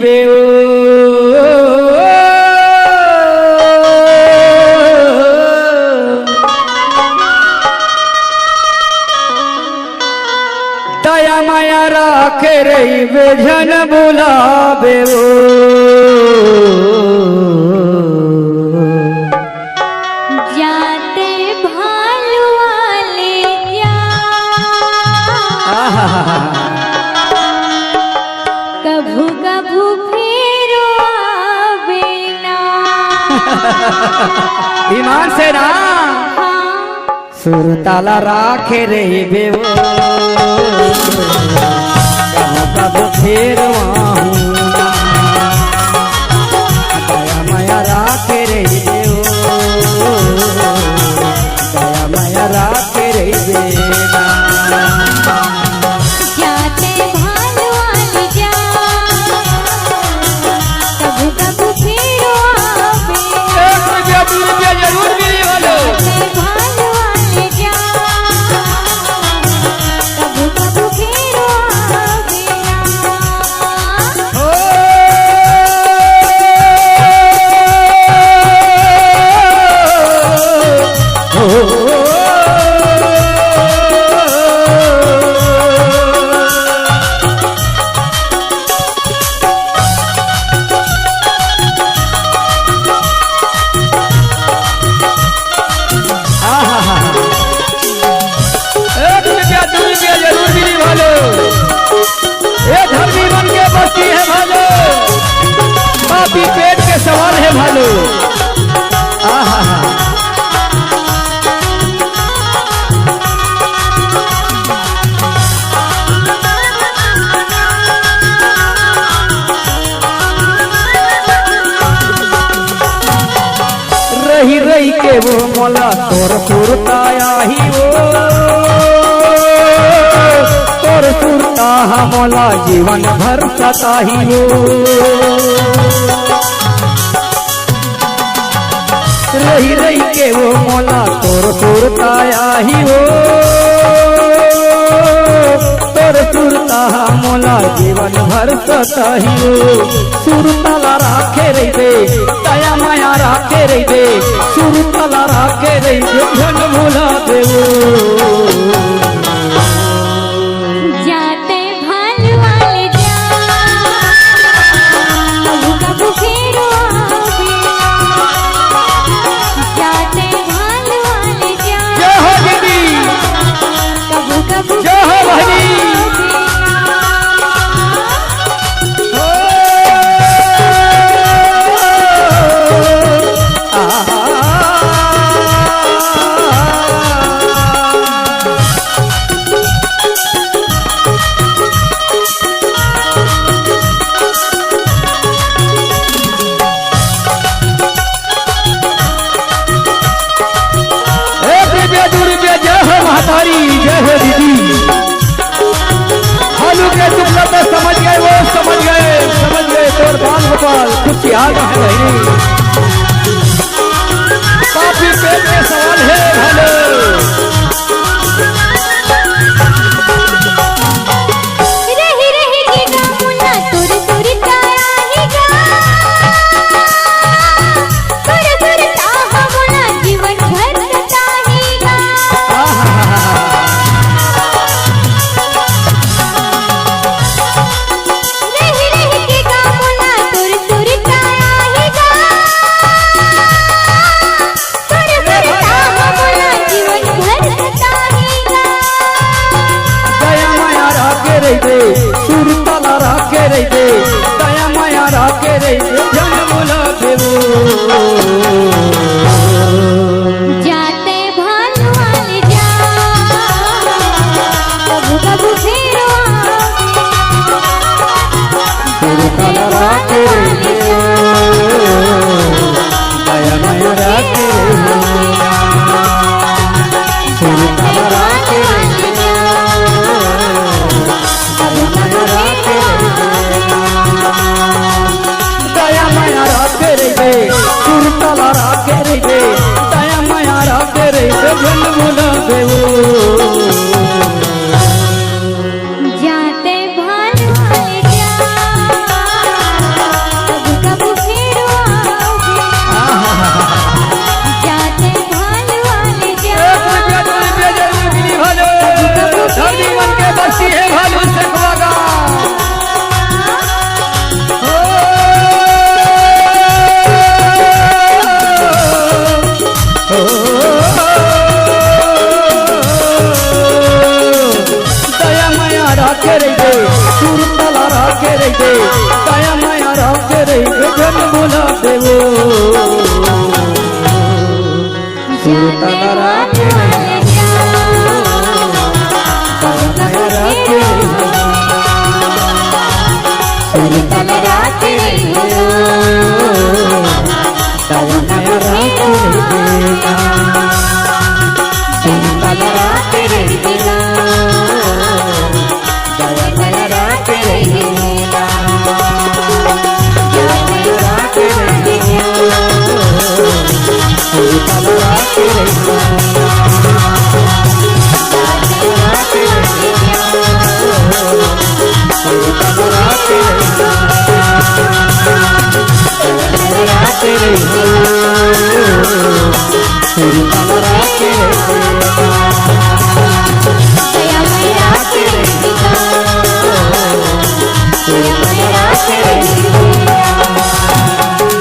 रहीबे दया माया राखे रहीबे जन बुलावे जाते भालू वाले कभू कभू फेरो आवे ना। ईमान से ना हाँ। सुर ताला राखे रहीबे कब फेर दया माया राखे रहीबे दया माया राखे रहीबे जाते भालू वाले जा कभू कभू फेरो आवे ना। ₹1 जरूर मिली वालो जाते भालू वाले जा कभू कभू फेरो आवे ना। ₹2 जरूर मिली वालो ये धर्मी बन के बस्ती है भालो पापी पेट के सवाल है भालो रही रही के वो मोला तोर सुरताया ही वो तोर सुरता मोला जीवन भर सताही वो रही रही के वो मोला तोर सुरताया ही वो तोर सुरता मोला जीवन भर सताही वो सुरताला राखे रहीबे दया माया राखे रहीबे सुरताला राखे रहीबे जन भुला देवो जाते भालू वाले जा कभू कभू फेरो आवे ना। जाते भालू वाले जा जय हो दीदी कभू कभू जय हो फेरो भाई ₹2 जय हो महतारी जय हो दीदी भालू के टुकड़ा तो समझ गए वो समझ गए तोर बाल गोपाल खुशियाल है नहीं काफी पेट के सवाल है भालो रही रही के गामुना तुर तुर ताराहीगा तुर तुर ताहमुना जीवन भर सताहीगा। रही रही के गामुना तुर तुर ताराहीगा तुर तुर ताहमुना जीवन भर सताहीगा। दया माया राखे रहीबे सुरताला राखे रहीबे दया माया राखे रहीबे जन भुला देवो जाते भालू वाले जा कभू कभू फेरो सुरताला राखे रहीबे दया माया राखे रहीबे सुरताला राखे रहीबे दया माया राखे रहीबे सुरताला राखे रहीबे दया माया राखे रहीबे जन भुला देवो जाते भालू वाले जा दे दया माया राखे रही जन भुला देवो सुरतला राखे सुरतला राखे दया माया राखे सुरतला राखे दया माया राखे Terima